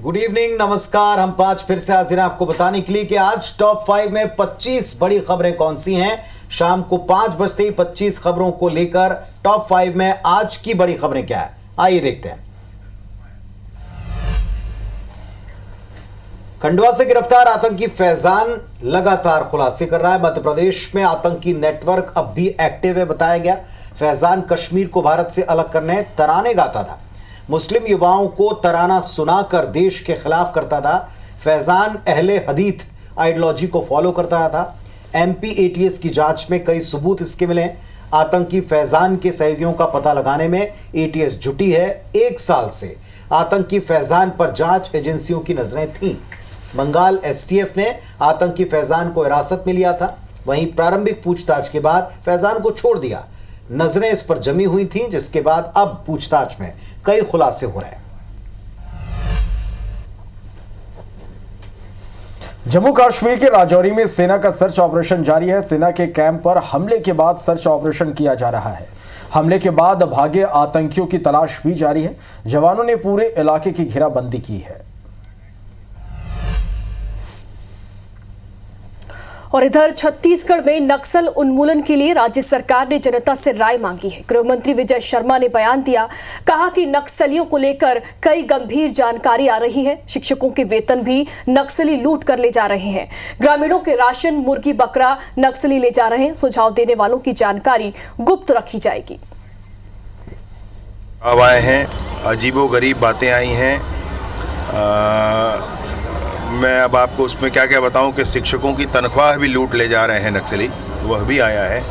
Good evening, नमस्कार। हम 5 फिर से हाजिर हैं आपको बताने के लिए कि आज टॉप 5 में 25 बड़ी खबरें कौन सी हैं। शाम को 5 बजते ही 25 खबरों को लेकर टॉप 5 में आज की बड़ी खबरें क्या है, आइए देखते हैं। खंडवा से गिरफ्तार आतंकी फैजान लगातार खुलासे कर रहा है। मध्य प्रदेश में आतंकी नेटवर्क अब भी एक्टिव है, बताया गया। फैजान कश्मीर को भारत से अलग करने तराने गाता था, मुस्लिम युवाओं को तराना सुनाकर देश के खिलाफ करता था। फैजान अहले हदीथ आइडियोलॉजी को फॉलो करता था। एमपी एटीएस की जांच में कई सबूत इसके मिले। आतंकी फैजान के सहयोगियों का पता लगाने में एटीएस जुटी है। 1 साल से आतंकी फैजान पर जांच एजेंसियों की नजरें थीं। बंगाल एसटीएफ ने आतंकी फैजान को हिरासत में लिया था। वहीं प्रारंभिक पूछताछ के बाद फैजान को छोड़ दिया। नजरें इस पर जमी हुई थीं, जिसके बाद अब पूछताछ में कई खुलासे हो रहे हैं। जम्मू कश्मीर के राजौरी में सेना का सर्च ऑपरेशन जारी है। सेना के कैंप पर हमले के बाद सर्च ऑपरेशन किया जा रहा है। हमले के बाद भागे आतंकियों की तलाश भी जारी है। जवानों ने पूरे इलाके की घेराबंदी की है। और इधर छत्तीसगढ़ में नक्सल उन्मूलन के लिए राज्य सरकार ने जनता से राय मांगी है। गृह मंत्री विजय शर्मा ने बयान दिया, कहा कि नक्सलियों को लेकर कई गंभीर जानकारी आ रही है। शिक्षकों के वेतन भी नक्सली लूट कर ले जा रहे हैं। ग्रामीणों के राशन, मुर्गी, बकरा नक्सली ले जा रहे हैं। सुझाव देने वालों की जानकारी गुप्त रखी जाएगी। अब आए हैं, अजीबोगरीब बातें आई हैं। मैं अब आपको उसमें क्या क्या बताऊं कि शिक्षकों की तनख्वाह भी लूट ले जा रहे हैं नक्सली, वह भी आया है।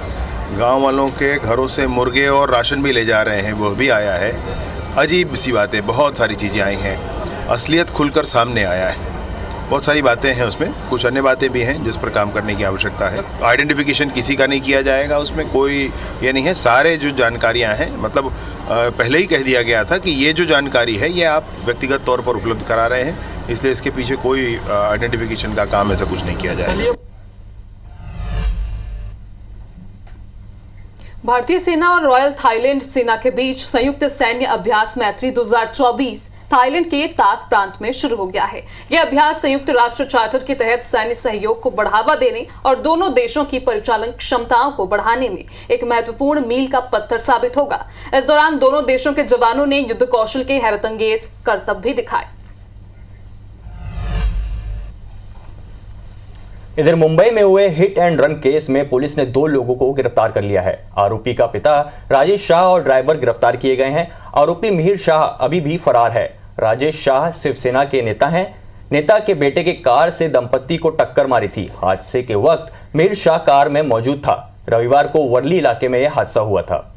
गांव वालों के घरों से मुर्गे और राशन भी ले जा रहे हैं, वह भी आया है। अजीब सी बातें, बहुत सारी चीज़ें आई हैं। असलियत खुलकर सामने आया है। बहुत सारी बातें हैं उसमें, कुछ अन्य बातें भी हैं जिस पर काम करने की आवश्यकता है। आइडेंटिफिकेशन किसी का नहीं किया जाएगा, उसमें कोई ये नहीं है। सारे जो जानकारियां हैं, मतलब पहले ही कह दिया गया था कि ये जो जानकारी है ये आप व्यक्तिगत तौर पर उपलब्ध करा रहे हैं, इसलिए इसके पीछे कोई आइडेंटिफिकेशन का काम ऐसा कुछ नहीं किया जाएगा। भारतीय सेना और रॉयल थाईलैंड सेना के बीच संयुक्त सैन्य अभ्यास मैत्री 2024 थाईलैंड के ताक प्रांत में शुरू हो गया है। यह अभ्यास संयुक्त राष्ट्र चार्टर के तहत सैन्य सहयोग को बढ़ावा देने और दोनों देशों की परिचालन क्षमताओं को बढ़ाने में एक महत्वपूर्ण मील का पत्थर साबित होगा। इस दौरान दोनों देशों के जवानों ने युद्ध कौशल के हैरतअंगेज करतब भी दिखाए। इधर मुंबई में हुए हिट एंड रन केस में पुलिस ने 2 लोगों को गिरफ्तार कर लिया है। आरोपी का पिता राजेश शाह और ड्राइवर गिरफ्तार किए गए हैं। आरोपी मिहिर शाह अभी भी फरार है। राजेश शाह शिवसेना के नेता हैं। नेता के बेटे के कार से दंपत्ति को टक्कर मारी थी। हादसे के वक्त मिहिर शाह कार में मौजूद था। रविवार को वर्ली इलाके में यह हादसा हुआ था।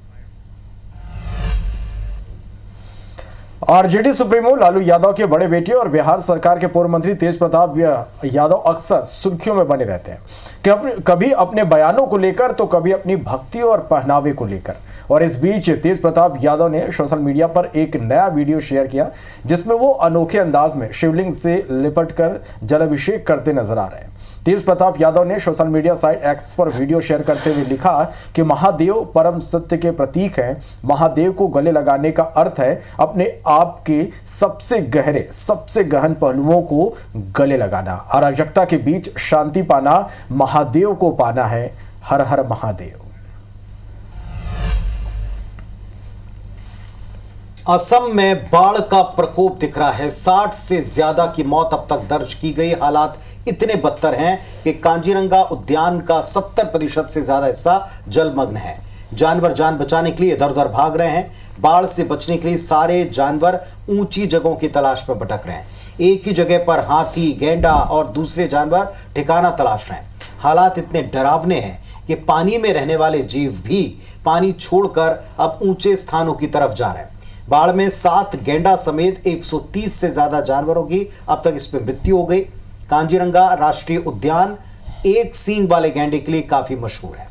आरजेडी सुप्रीमो लालू यादव के बड़े बेटे और बिहार सरकार के पूर्व मंत्री तेज प्रताप यादव अक्सर सुर्खियों में बने रहते हैं कि कभी अपने बयानों को लेकर तो कभी अपनी भक्ति और पहनावे को लेकर। और इस बीच तेज प्रताप यादव ने सोशल मीडिया पर एक नया वीडियो शेयर किया, जिसमें वो अनोखे अंदाज में शिवलिंग से लिपटकर जलाभिषेक करते नजर आ रहे हैं। तेज प्रताप यादव ने सोशल मीडिया साइट एक्स पर वीडियो शेयर करते हुए लिखा कि महादेव परम सत्य के प्रतीक हैं। महादेव को गले लगाने का अर्थ है अपने आप के सबसे गहरे, सबसे गहन पहलुओं को गले लगाना। अराजकता के बीच शांति पाना, महादेव को पाना है। हर हर महादेव। असम में बाढ़ का प्रकोप दिख रहा है। 60 से ज्यादा की मौत अब तक दर्ज की गई। हालात इतने बदतर हैं कि कांजीरंगा उद्यान का 70% से ज्यादा हिस्सा जलमग्न है। जानवर जान बचाने के लिए इधर उधर भाग रहे हैं। बाढ़ से बचने के लिए सारे जानवर ऊंची जगहों की तलाश में भटक रहे हैं। एक ही जगह पर हाथी, गेंडा और दूसरे जानवर ठिकाना तलाश रहे हैं। हालात इतने डरावने हैं कि पानी में रहने वाले जीव भी पानी छोड़कर अब ऊंचे स्थानों की तरफ जा रहे हैं। बाढ़ में 7 गेंडा समेत 130 से ज्यादा जानवरों की अब तक इसमें मृत्यु हो गई। कांजीरंगा राष्ट्रीय उद्यान एक सींग वाले गैंडे के लिए काफी मशहूर है।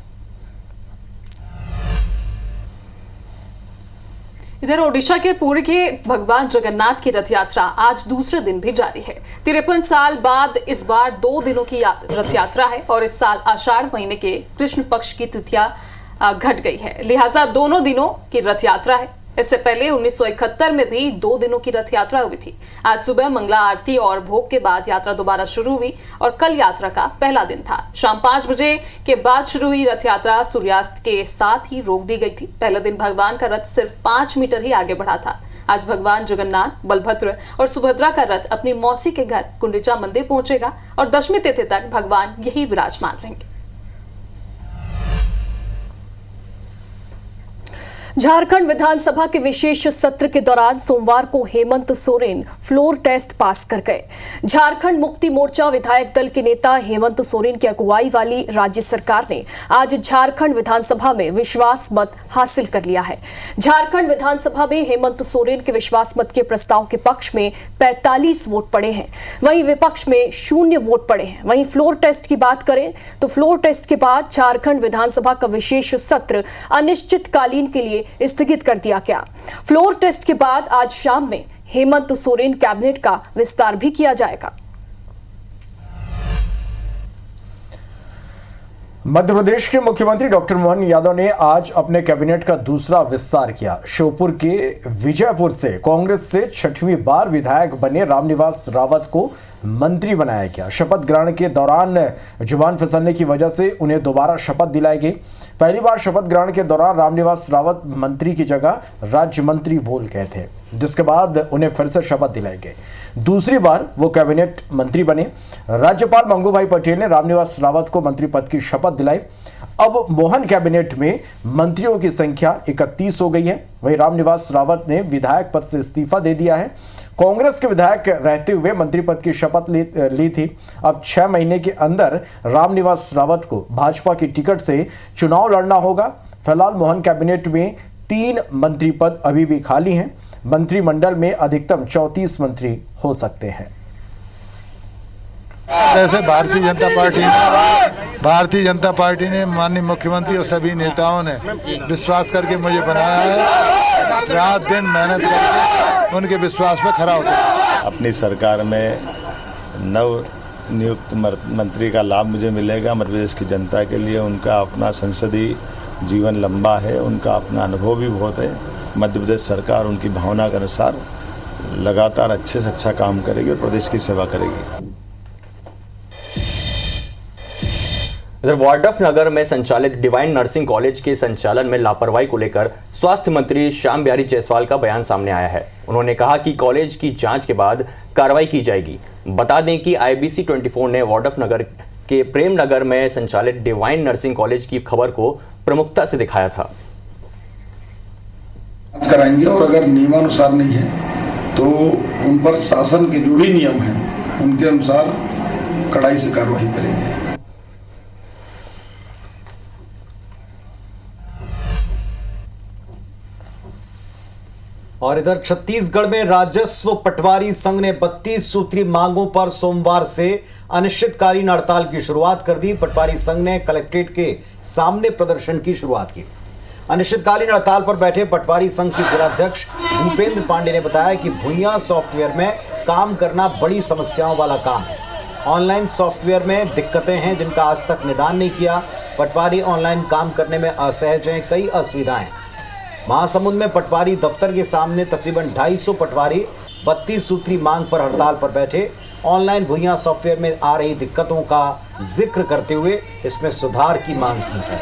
इधर ओडिशा के पुरी के भगवान जगन्नाथ की रथ यात्रा आज दूसरे दिन भी जारी है। 53 साल बाद इस बार 2 दिनों की रथ यात्रा है और इस साल आषाढ़ महीने के कृष्ण पक्ष की तिथियां घट गई है, लिहाजा दोनों दिनों की रथ यात्रा है। इससे पहले 1971 में भी 2 दिनों की रथ यात्रा हुई थी। आज सुबह मंगला आरती और भोग के बाद यात्रा दोबारा शुरू हुई और कल यात्रा का पहला दिन था। शाम 5 बजे के बाद शुरू हुई रथ यात्रा सूर्यास्त के साथ ही रोक दी गई थी। पहले दिन भगवान का रथ सिर्फ 5 मीटर ही आगे बढ़ा था। आज भगवान जगन्नाथ, बलभद्र और सुभद्रा का रथ अपनी मौसी के घर गुंडिचा मंदिर पहुंचेगा और दशमी तिथि तक भगवान यही विराजमान रहेंगे। झारखंड विधानसभा के विशेष सत्र के दौरान सोमवार को Hemant Soren floor test pass कर गए। झारखंड मुक्ति मोर्चा विधायक दल के नेता हेमंत सोरेन की अगुवाई वाली राज्य सरकार ने आज झारखंड विधानसभा में विश्वास मत हासिल कर लिया है। झारखंड विधानसभा में हेमंत सोरेन के विश्वास मत के प्रस्ताव के पक्ष में 45 वोट पड़े हैं, वहीं विपक्ष में 0 वोट पड़े हैं। वहीं फ्लोर टेस्ट की बात करें तो फ्लोर टेस्ट के बाद झारखंड विधानसभा का विशेष सत्र अनिश्चितकालीन के लिए स्थगित कर दिया गया। फ्लोर टेस्ट के बाद आज शाम में हेमंत सोरेन कैबिनेट का विस्तार भी किया जाएगा। मध्य प्रदेश के मुख्यमंत्री डॉक्टर मोहन यादव ने आज अपने कैबिनेट का दूसरा विस्तार किया। श्योपुर के विजयपुर से कांग्रेस से 6वीं बार विधायक बने रामनिवास रावत को मंत्री बनाया गया। शपथ ग्रहण के दौरान जुबान फिसलने की वजह से उन्हें दोबारा शपथ दिलाई गई। पहली बार शपथ ग्रहण के दौरान रामनिवास रावत मंत्री की जगह राज्य मंत्री बोल गए थे, जिसके बाद उन्हें फिर से शपथ दिलाई गई। दूसरी बार वो कैबिनेट मंत्री बने। राज्यपाल मंगू भाई पटेल ने रामनिवास रावत को मंत्री पद की शपथ दिलाई। अब मोहन कैबिनेट में मंत्रियों की संख्या 31 हो गई है। वहीं रामनिवास रावत ने विधायक पद से इस्तीफा दे दिया है। कांग्रेस के विधायक रहते हुए मंत्री पद की शपथ ली थी। अब 6 महीने के अंदर रामनिवास रावत को भाजपा की टिकट से चुनाव लड़ना होगा। फिलहाल मोहन कैबिनेट में 3 मंत्री पद अभी भी खाली हैं। मंत्रिमंडल में अधिकतम 34 मंत्री हो सकते हैं। ऐसे भारतीय जनता पार्टी ने माननीय मुख्यमंत्री और सभी नेताओं ने विश्वास करके मुझे बनाया है। रात दिन मेहनत करके उनके विश्वास पर खरा होता है। अपनी सरकार में नव नियुक्त मंत्री का लाभ मुझे मिलेगा। मध्य प्रदेश की जनता के लिए उनका अपना संसदीय जीवन लंबा है, उनका अपना अनुभव भी बहुत है। मध्य प्रदेश सरकार उनकी भावना के अनुसार लगातार अच्छे से अच्छा काम करेगी और प्रदेश की सेवा करेगी। इधर वार्डफ नगर में संचालित डिवाइन नर्सिंग कॉलेज के संचालन में लापरवाही को लेकर स्वास्थ्य मंत्री श्याम बिहारी जायसवाल का बयान सामने आया है। उन्होंने कहा कि कॉलेज की जांच के बाद कार्रवाई की जाएगी। बता दें कि IBC 24 ने वार्डफ नगर के प्रेम नगर में संचालित डिवाइन नर्सिंग कॉलेज की खबर को प्रमुखता से दिखाया था। कराएंगे और अगर नियमानुसार नहीं है तो उन पर शासन के जो भी नियम हैं उनके अनुसार कड़ाई से कार्रवाई करेंगे। और इधर छत्तीसगढ़ में राजस्व पटवारी संघ ने 32 सूत्री मांगों पर सोमवार से अनिश्चितकालीन हड़ताल की शुरुआत कर दी। पटवारी संघ ने कलेक्ट्रेट के सामने प्रदर्शन की शुरुआत की। अनिश्चितकालीन हड़ताल पर बैठे पटवारी संघ के जिलाध्यक्ष भूपेंद्र पांडे ने बताया कि भुइयां सॉफ्टवेयर में काम करना बड़ी समस्याओं वाला काम है। ऑनलाइन सॉफ्टवेयर में दिक्कतें हैं जिनका आज तक निदान नहीं किया। पटवारी ऑनलाइन काम करने में असहज हैं, कई असुविधाएं। महासमुंद में पटवारी दफ्तर के सामने तकरीबन 250 पटवारी 32 सूत्री मांग पर हड़ताल पर बैठे। ऑनलाइन भुइयां सॉफ्टवेयर में आ रही दिक्कतों का जिक्र करते हुए इसमें सुधार की मांग की है।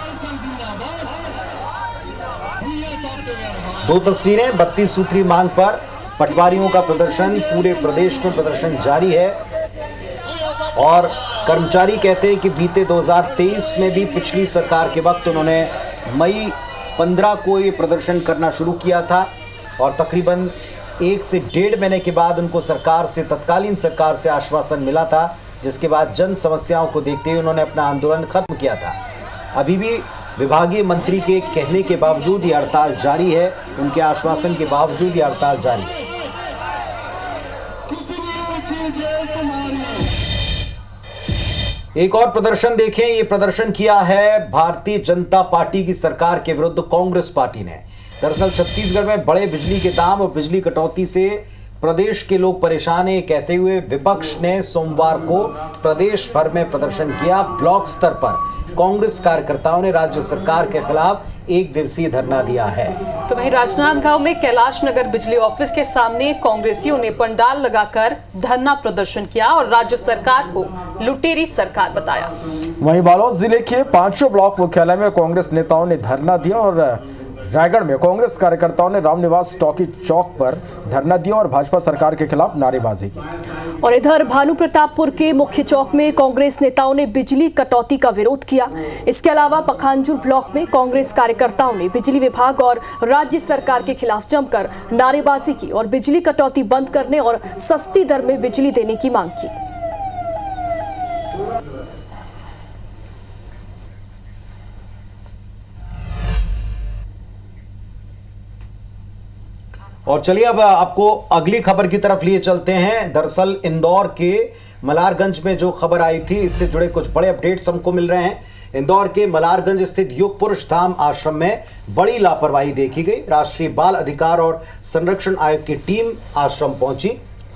2 तस्वीरें 32 सूत्री मांग पर पटवारियों का प्रदर्शन। पूरे प्रदेश में प्रदर्शन जारी है और कर्मचारी कहते हैं कि बीते 2023 में भी पिछली सरकार के वक्त उन्होंने मई 15 को ये प्रदर्शन करना शुरू किया था और तकरीबन 1 से 1.5 महीने के बाद उनको तत्कालीन सरकार से आश्वासन मिला था, जिसके बाद जन समस्याओं को देखते हुए उन्होंने अपना आंदोलन खत्म किया था। अभी भी विभागीय मंत्री के कहने के बावजूद ये हड़ताल जारी है, उनके आश्वासन के बावजूद ये हड़ताल जारी है। एक और प्रदर्शन देखें। ये प्रदर्शन किया है भारतीय जनता पार्टी की सरकार के विरुद्ध कांग्रेस पार्टी ने। दरअसल छत्तीसगढ़ में बढ़े बिजली के दाम और बिजली कटौती से प्रदेश के लोग परेशान हैं, कहते हुए विपक्ष ने सोमवार को प्रदेश भर में प्रदर्शन किया। ब्लॉक स्तर पर कांग्रेस कार्यकर्ताओं ने राज्य सरकार के खिलाफ 1 दिवसीय धरना दिया है। तो वहीं राजनांदगांव में कैलाश नगर बिजली ऑफिस के सामने कांग्रेसियों ने पंडाल लगाकर धरना प्रदर्शन किया और राज्य सरकार को लुटेरी सरकार बताया। वहीं बालोद जिले के 5 ब्लॉक मुख्यालय में कांग्रेस नेताओं ने धरना दिया और रायगढ़ में कांग्रेस कार्यकर्ताओं ने रामनिवास टॉकी चौक पर धरना दिया और भाजपा सरकार के खिलाफ नारेबाजी की। और इधर भानु प्रतापपुर के मुख्य चौक में कांग्रेस नेताओं ने बिजली कटौती का विरोध किया। इसके अलावा पखांजूर ब्लॉक में कांग्रेस कार्यकर्ताओं ने बिजली विभाग और राज्य सरकार के खिलाफ जमकर नारेबाजी की और बिजली कटौती बंद करने और सस्ती दर में बिजली देने की मांग की। और चलिए अब आपको अगली खबर की तरफ लिए चलते हैं। दरअसल इंदौर के मलारगंज में जो खबर आई थी, इससे जुड़े कुछ बड़े अपडेट्स हमको मिल रहे हैं। इंदौर के मलारगंज स्थित युग पुरुष धाम आश्रम में बड़ी लापरवाही देखी गई। राष्ट्रीय बाल अधिकार और संरक्षण आयोग की टीम आश्रम पहुंची।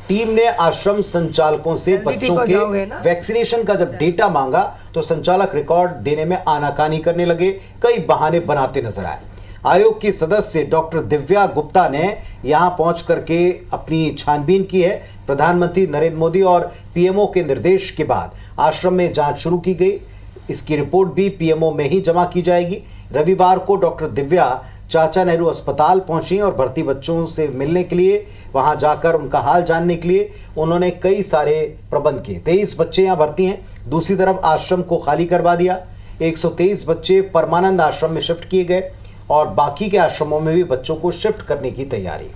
टीम ने आश्रम संचालकों से बच्चों के वैक्सीनेशन का जब डेटा मांगा तो संचालक रिकॉर्ड देने में आनाकानी करने लगे, कई बहाने बनाते नजर आए। आयोग की सदस्य डॉक्टर दिव्या गुप्ता ने यहां पहुंच करके अपनी छानबीन की है। प्रधानमंत्री नरेंद्र मोदी और पीएमओ के निर्देश के बाद आश्रम में जांच शुरू की गई। इसकी रिपोर्ट भी पीएमओ में ही जमा की जाएगी। रविवार को डॉक्टर दिव्या चाचा नेहरू अस्पताल पहुंची और भर्ती बच्चों से मिलने के लिए, वहां जाकर उनका हाल जानने के लिए उन्होंने कई सारे प्रबंध किए। 23 बच्चे यहाँ भर्ती हैं। दूसरी तरफ आश्रम को खाली करवा दिया। 123 बच्चे परमानंद आश्रम में शिफ्ट किए गए और बाकी के आश्रमों में भी बच्चों को शिफ्ट करने की तैयारी।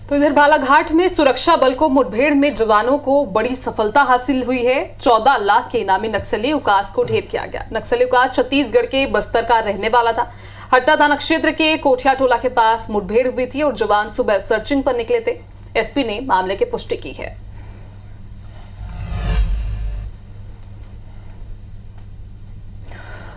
तो इधर बालाघाट में सुरक्षा बल को मुठभेड़ में जवानों को बड़ी सफलता हासिल हुई है। 14 लाख के इनामी नक्सली उकास को ढेर किया गया। नक्सली उकास छत्तीसगढ़ के बस्तर का रहने वाला था। हट्टा थाना क्षेत्र के कोठिया टोला के पास मुठभेड़ हुई थी और जवान सुबह सर्चिंग पर निकले थे। एसपी ने मामले की पुष्टि की है।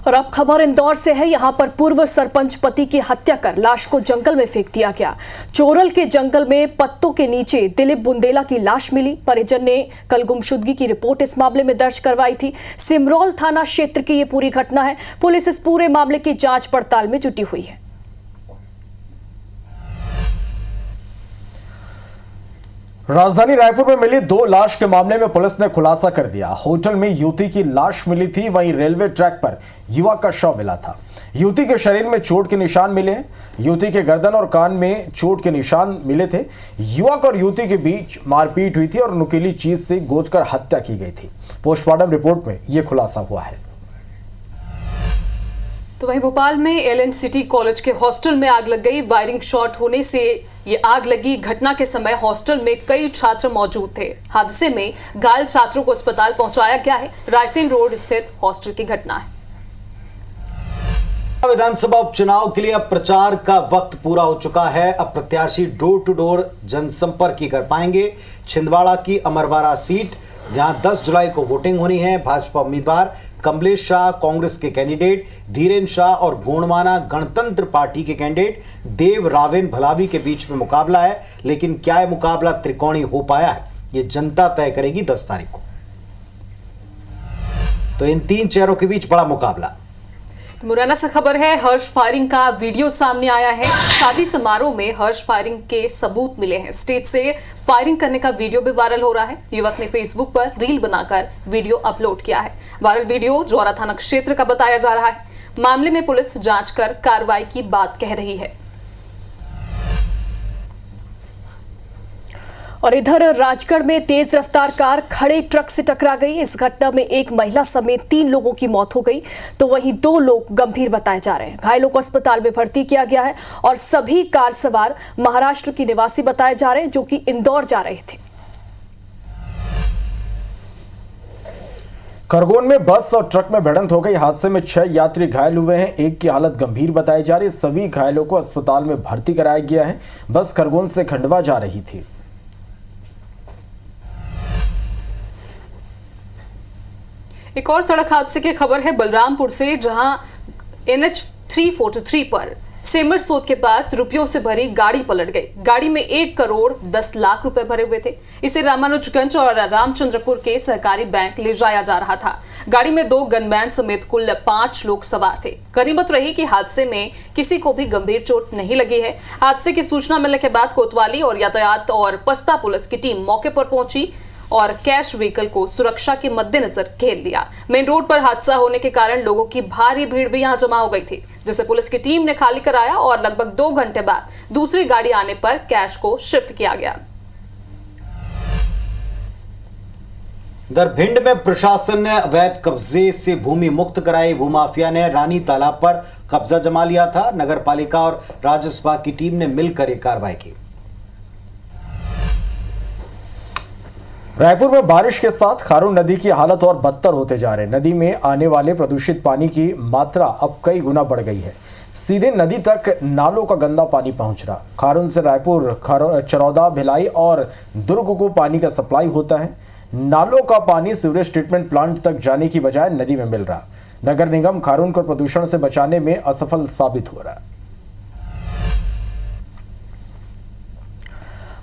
और अब खबर इंदौर से है। यहां पर पूर्व सरपंच पति की हत्या कर लाश को जंगल में फेंक दिया गया। चोरल के जंगल में पत्तों के नीचे दिलीप बुंदेला की लाश मिली। परिजन ने कल गुमशुदगी की रिपोर्ट इस मामले में दर्ज करवाई थी। सिमरौल थाना क्षेत्र की ये पूरी घटना है। पुलिस इस पूरे मामले की जांच पड़ताल में जुटी हुई है। राजधानी रायपुर में मिली 2 लाश के मामले में पुलिस ने खुलासा कर दिया। होटल में युवती की लाश मिली थी, वहीं रेलवे ट्रैक पर युवक का शव मिला था। युवती के शरीर में चोट के निशान मिले हैं। युवती के गर्दन और कान में चोट के निशान मिले थे। युवक और युवती के बीच मारपीट हुई थी और नुकीली चीज से गोदकर हत्या की गई थी। पोस्टमार्टम रिपोर्ट में यह खुलासा हुआ है। तो वहीं भोपाल में एलएन सिटी कॉलेज के हॉस्टल में आग लग गई। वायरिंग शॉर्ट होने से ये आग लगी। घटना के समय हॉस्टल में कई छात्र मौजूद थे। हादसे में घायल छात्रों को अस्पताल पहुंचाया गया है। रायसेन रोड स्थित हॉस्टल की घटना है। विधानसभा उपचुनाव के लिए अब प्रचार का वक्त पूरा हो चुका है। अब प्रत्याशी डोर टू डोर जनसंपर्क ही कर पाएंगे। छिंदवाड़ा की अमरवाड़ा सीट, जहां 10 जुलाई को वोटिंग होनी है। भाजपा उम्मीदवार कमलेश शाह, कांग्रेस के कैंडिडेट धीरेन्द्र शाह और गोंडवाना गणतंत्र पार्टी के कैंडिडेट देव रावेन भलावी के बीच में मुकाबला है। लेकिन क्या यह मुकाबला त्रिकोणीय हो पाया है, ये जनता तय करेगी 10 तारीख को। तो इन 3 चेहरों के बीच बड़ा मुकाबला। मुरैना से खबर है। हर्ष फायरिंग का वीडियो सामने आया है। शादी समारोह में हर्ष फायरिंग के सबूत मिले हैं। स्टेज से फायरिंग करने का वीडियो भी वायरल हो रहा है। युवक ने फेसबुक पर रील बनाकर वीडियो अपलोड किया है। वायरल वीडियो जौरा थाना क्षेत्र का बताया जा रहा है। मामले में पुलिस जांच कर कार्रवाई की बात कह रही है। और इधर राजगढ़ में तेज रफ्तार कार खड़े ट्रक से टकरा गई। इस घटना में एक महिला समेत 3 लोगों की मौत हो गई, तो वहीं 2 लोग गंभीर बताए जा रहे हैं। घायलों को अस्पताल में भर्ती किया गया है और सभी कार सवार महाराष्ट्र के निवासी बताए जा रहे हैं, जो कि इंदौर जा रहे थे। खरगोन में बस और ट्रक में भिड़ंत हो गई। हादसे में 6 यात्री घायल हुए हैं। एक की हालत गंभीर बताई जा रही है। सभी घायलों को अस्पताल में भर्ती कराया गया है। बस खरगोन से खंडवा जा रही थी। एक और सड़क हादसे की खबर है बलरामपुर से, जहां NH 343 पर सेमरसोत के पास रुपयों से भरी गाड़ी पलट गई। गाड़ी में 1 करोड़ 10 लाख रुपए भरे हुए थे। इसे रामानुजगंज और रामचंद्रपुर के सहकारी बैंक ले जाया जा रहा था। गाड़ी में 2 गनमैन समेत कुल 5 लोग सवार थे। गनीमत रही कि हादसे में किसी को भी गंभीर चोट नहीं लगी है। हादसे की सूचना मिलने के बाद कोतवाली और यातायात और पस्ता पुलिस की टीम मौके पर पहुंची और कैश व्हीकल को सुरक्षा के मद्देनजर घेर लिया। मेन रोड पर हादसा होने के कारण लोगों की भारी भीड़ भी यहां जमा हो गई थी, जिसे पुलिस की टीम ने खाली कराया और लगभग 2 घंटे बाद दूसरी गाड़ी आने पर कैश को शिफ्ट किया गया। उधर भिंड में प्रशासन ने अवैध कब्जे से भूमि मुक्त कराई। भूमाफिया ने रानी तालाब पर कब्जा जमा लिया था। नगर पालिका और राजस्व विभाग की टीम ने मिलकर यह कार्रवाई की। रायपुर में बारिश के साथ खारून नदी की हालत और बदतर होते जा रहे। नदी में आने वाले प्रदूषित पानी की मात्रा अब कई गुना बढ़ गई है। सीधे नदी तक नालों का गंदा पानी पहुंच रहा। खारून से रायपुर, चरौदा, भिलाई और दुर्ग को पानी का सप्लाई होता है। नालों का पानी सीवरेज ट्रीटमेंट प्लांट तक जाने की बजाय नदी में मिल रहा। नगर निगम खारून को प्रदूषण से बचाने में असफल साबित हो रहा है।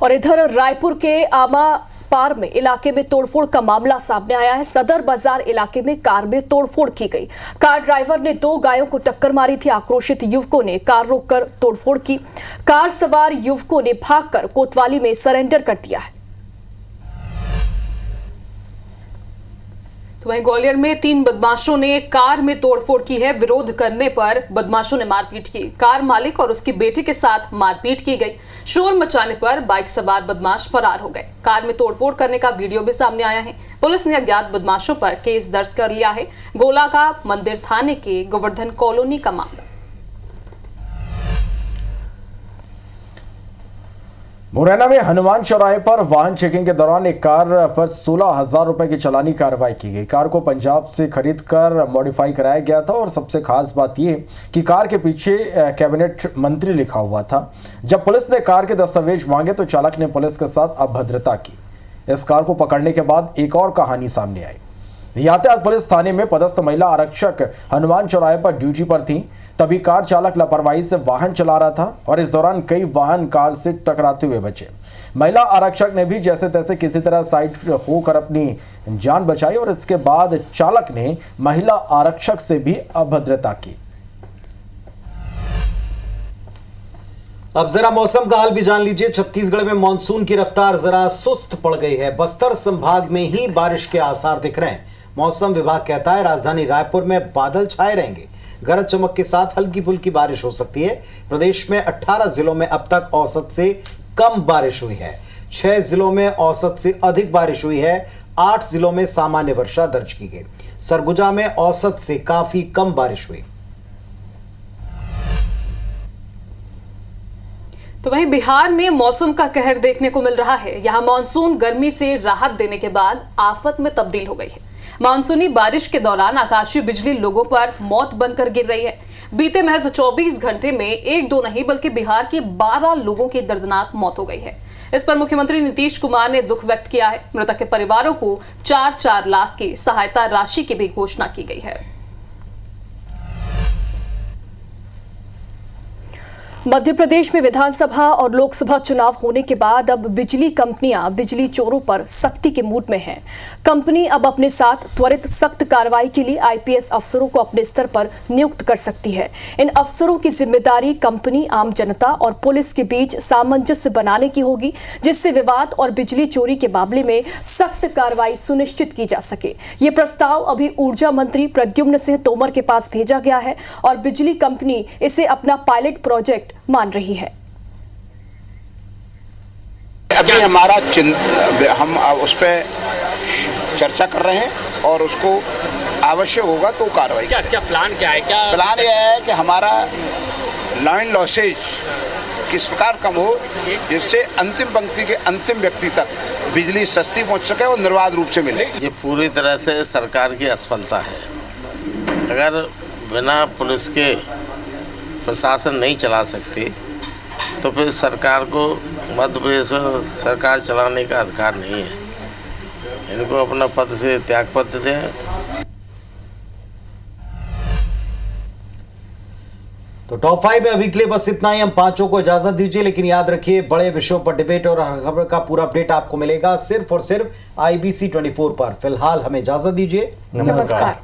और इधर रायपुर के आमा पार में इलाके में तोड़फोड़ का मामला सामने आया है। सदर बाजार इलाके में कार में तोड़फोड़ की गई। कार ड्राइवर ने 2 गायों को टक्कर मारी थी। आक्रोशित युवकों ने कार रोककर तोड़फोड़ की। कार सवार युवकों ने भागकर कोतवाली में सरेंडर कर दिया है। तो वहीं ग्वालियर में 3 बदमाशों ने कार में तोड़फोड़ की है। विरोध करने पर बदमाशों ने मारपीट की। कार मालिक और उसकी बेटी के साथ मारपीट की गई। शोर मचाने पर बाइक सवार बदमाश फरार हो गए। कार में तोड़फोड़ करने का वीडियो भी सामने आया है। पुलिस ने अज्ञात बदमाशों पर केस दर्ज कर लिया है। गोला का मंदिर थाने के गोवर्धन कॉलोनी का मामला। मुरैना में हनुमान चौराहे पर वाहन चेकिंग के दौरान एक कार पर 16,000 रुपए की चालानी कार्रवाई की गई। कार को पंजाब से खरीदकर मॉडिफाई कराया गया था और सबसे खास बात यह कि कार के पीछे कैबिनेट मंत्री लिखा हुआ था। जब पुलिस ने कार के दस्तावेज मांगे तो चालक ने पुलिस के साथ अभद्रता की। इस कार को पकड़ने के बाद एक और कहानी सामने आई। यातायात पुलिस थाने में पदस्थ महिला आरक्षक हनुमान चौराहे पर ड्यूटी पर थी। तभी कार चालक लापरवाही से वाहन चला रहा था और इस दौरान कई वाहन कार से टकराते हुए बचे। महिला आरक्षक ने भी जैसे तैसे किसी तरह साइड होकर अपनी जान बचाई और इसके बाद चालक ने महिला आरक्षक से भी अभद्रता की। अब जरा मौसम का हाल भी जान लीजिए। छत्तीसगढ़ में मानसून की रफ्तार जरा सुस्त पड़ गई है। बस्तर संभाग में ही बारिश के आसार दिख रहे हैं। मौसम विभाग कहता है राजधानी रायपुर में बादल छाए रहेंगे। गरज चमक के साथ हल्की फुल्की बारिश हो सकती है। प्रदेश में 18 जिलों में अब तक औसत से कम बारिश हुई है। 6 जिलों में औसत से अधिक बारिश हुई है। 8 जिलों में सामान्य वर्षा दर्ज की गई। सरगुजा में औसत से काफी कम बारिश हुई। तो वहीं बिहार में मौसम का कहर देखने को मिल रहा है। यहां मानसून गर्मी से राहत देने के बाद आफत में तब्दील हो गई है। मानसूनी बारिश के दौरान आकाशीय बिजली लोगों पर मौत बनकर गिर रही है। बीते महज 24 घंटे में 1-2 नहीं बल्कि बिहार के 12 लोगों की दर्दनाक मौत हो गई है। इस पर मुख्यमंत्री नीतीश कुमार ने दुख व्यक्त किया है। मृतक के परिवारों को 4-4 लाख की सहायता राशि की भी घोषणा की गई है। मध्य प्रदेश में विधानसभा और लोकसभा चुनाव होने के बाद अब बिजली कंपनियां बिजली चोरों पर सख्ती के मूड में हैं। कंपनी अब अपने साथ त्वरित सख्त कार्रवाई के लिए आईपीएस अफसरों को अपने स्तर पर नियुक्त कर सकती है। इन अफसरों की जिम्मेदारी कंपनी, आम जनता और पुलिस के बीच सामंजस्य बनाने की होगी, जिससे विवाद और बिजली चोरी के मामले में सख्त कार्रवाई सुनिश्चित की जा सके। ये प्रस्ताव अभी ऊर्जा मंत्री प्रद्युम्न सिंह तोमर के पास भेजा गया है और बिजली कंपनी इसे अपना पायलट प्रोजेक्ट मान रही है। अभी हमारा हम उस पर चर्चा कर रहे हैं और उसको आवश्यक होगा तो कार्रवाई। क्या प्लान क्या है? प्लान यह है कि हमारा लाइन लॉसेज किस प्रकार कम हो, जिससे अंतिम पंक्ति के अंतिम व्यक्ति तक बिजली सस्ती पहुंच सके और निर्बाध रूप से मिले। ये पूरी तरह से सरकार की असफलता है। अगर बिना पुलिस के प्रशासन नहीं चला सकती तो फिर सरकार को मध्य प्रदेश सरकार चलाने का अधिकार नहीं है। इनको अपना पद से त्यागपत्र दें। तो टॉप 5 में अभी के लिए बस इतना ही। हम पांचों को इजाजत दीजिए, लेकिन याद रखिए बड़े विषयों पर डिबेट और हर खबर का पूरा अपडेट आपको मिलेगा सिर्फ और सिर्फ IBC 24 पर। फिलहाल हमें इजाजत दीजिए। नमस्कार।